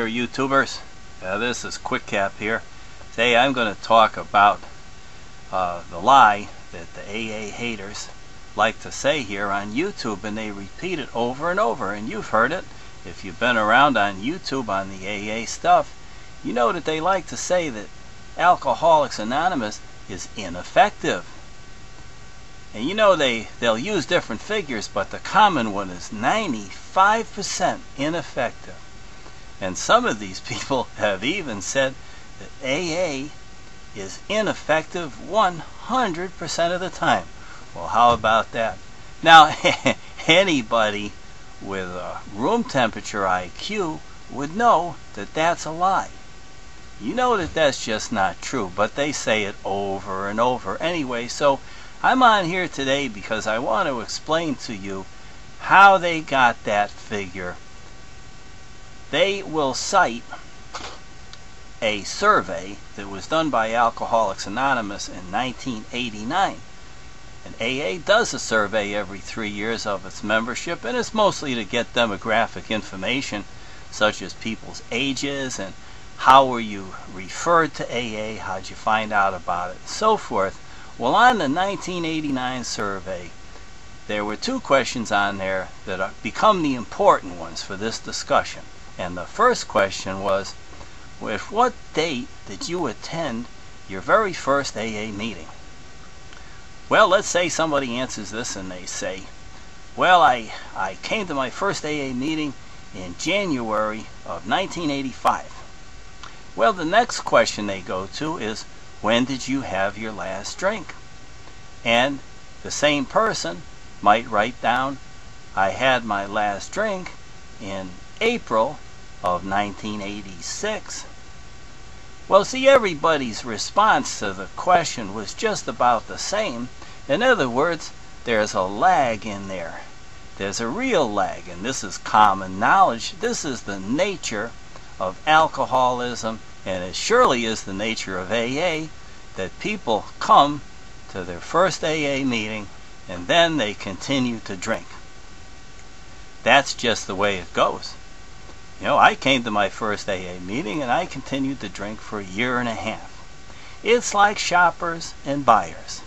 there, YouTubers. This is Quick Cap here. Today I'm going to talk about the lie that the AA haters like to say here on YouTube, and they repeat it over and over, and you've heard it. If you've been around on YouTube on the AA stuff, you know that they like to say that Alcoholics Anonymous is ineffective. And you know they'll use different figures, but the common one is 95% ineffective. And some of these people have even said that AA is ineffective 100% of the time. Well, how about that? Now, anybody with a room temperature IQ would know that that's a lie. You know that that's just not true, but they say it over and over anyway. So I'm on here today because I want to explain to you how they got that figure. They will cite a survey that was done by Alcoholics Anonymous in 1989. And AA does a survey every 3 years of its membership, and it's mostly to get demographic information such as people's ages and how were you referred to AA, how'd you find out about it, and so forth. Well, on the 1989 survey, there were two questions on there that become the important ones for this discussion. And the first question was, with what date did you attend your very first AA meeting? Well, let's say somebody answers this and they say, well, I came to my first AA meeting in January of 1985. Well, the next question they go to is, when did you have your last drink? And the same person might write down, I had my last drink in April of 1986. Well, see, everybody's response to the question was just about the same. In other words, there's a lag in there. There's a real lag, and this is common knowledge. This is the nature of alcoholism, and it surely is the nature of AA, that people come to their first AA meeting and then they continue to drink. That's just the way it goes. You know, I came to my first AA meeting and I continued to drink for a year and a half. It's like shoppers and buyers.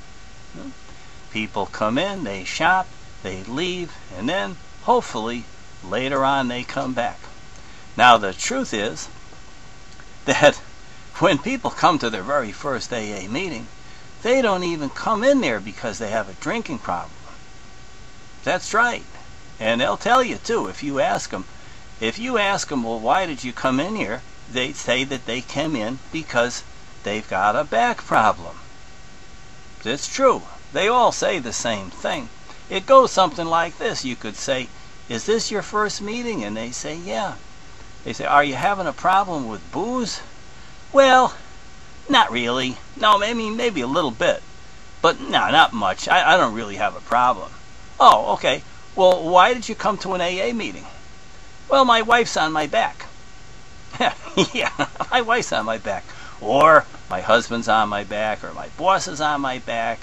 People come in, they shop, they leave, and then hopefully later on they come back. Now the truth is that when people come to their very first AA meeting, they don't even come in there because they have a drinking problem. That's right. And they'll tell you too, if you ask them, well, why did you come in here? They say that they came in because they've got a back problem. It's true. They all say the same thing. It goes something like this. You could say, is this your first meeting? And they say, yeah. They say, are you having a problem with booze? Well, not really. No, maybe a little bit. But no, not much. I don't really have a problem. Oh, okay. Well, why did you come to an AA meeting? Well, my wife's on my back. Yeah, my wife's on my back. Or my husband's on my back, or my boss is on my back,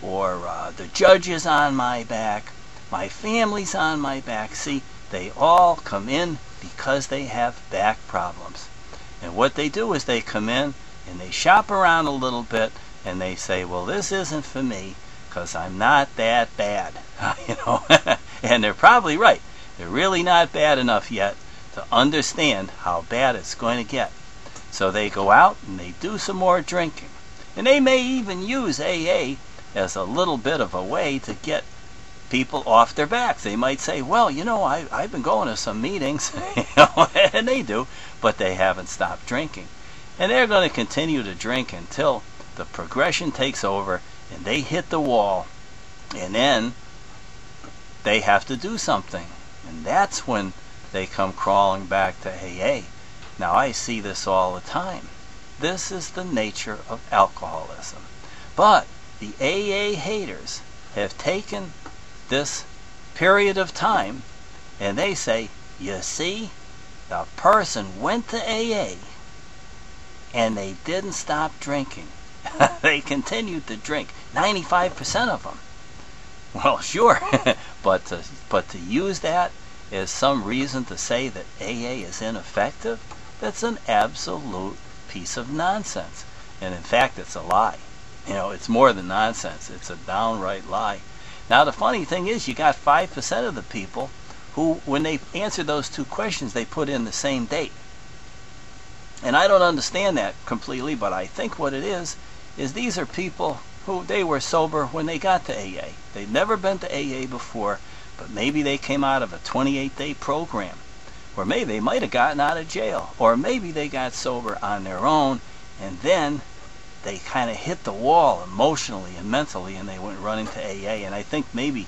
or the judge is on my back, my family's on my back. See, they all come in because they have back problems. And what they do is they come in and they shop around a little bit and they say, well, this isn't for me because I'm not that bad. You know, and they're probably right. They're really not bad enough yet to understand how bad it's going to get. So they go out and they do some more drinking. And they may even use AA as a little bit of a way to get people off their backs. They might say, well, you know, I've been going to some meetings, you know, and they do, but they haven't stopped drinking. And they're going to continue to drink until the progression takes over and they hit the wall, and then they have to do something. And that's when they come crawling back to AA. Now, I see this all the time. This is the nature of alcoholism. But the AA haters have taken this period of time and they say, you see, the person went to AA and they didn't stop drinking. They continued to drink, 95% of them. Well, sure, but to use that as some reason to say that AA is ineffective, that's an absolute piece of nonsense. And in fact, it's a lie. You know, it's more than nonsense. It's a downright lie. Now, the funny thing is, you got 5% of the people who, when they answered those two questions, they put in the same date. And I don't understand that completely, but I think what it is these are people who, they were sober when they got to AA. They'd never been to AA before, but maybe they came out of a 28-day program. Or maybe they might have gotten out of jail. Or maybe they got sober on their own, and then they kind of hit the wall emotionally and mentally, and they went running to AA. And I think maybe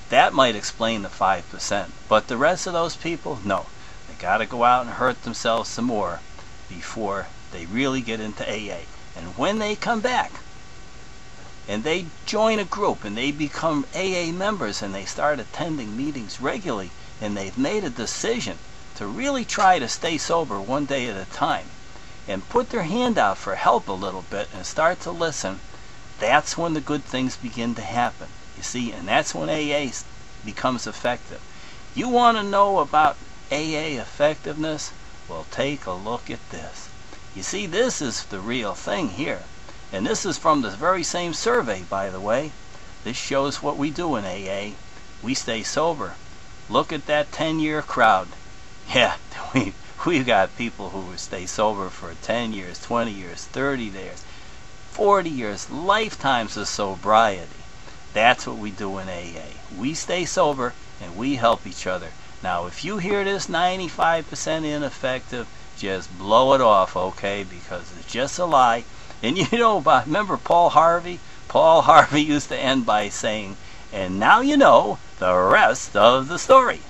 that might explain the 5%. But the rest of those people, no. They got to go out and hurt themselves some more before they really get into AA. And when they come back and they join a group and they become AA members and they start attending meetings regularly, and they've made a decision to really try to stay sober one day at a time and put their hand out for help a little bit and start to listen, that's when the good things begin to happen. You see, and that's when AA becomes effective. You want to know about AA effectiveness? Well, take a look at this. You see, this is the real thing here. And this is from the very same survey, by the way. This shows what we do in AA. We stay sober. Look at that 10-year crowd. Yeah, we've got people who stay sober for 10 years, 20 years, 30 years, 40 years, lifetimes of sobriety. That's what we do in AA. We stay sober and we help each other. Now, if you hear this 95% ineffective, just blow it off, okay? Because it's just a lie. And you know about, remember Paul Harvey? Paul Harvey used to end by saying, and now you know the rest of the story.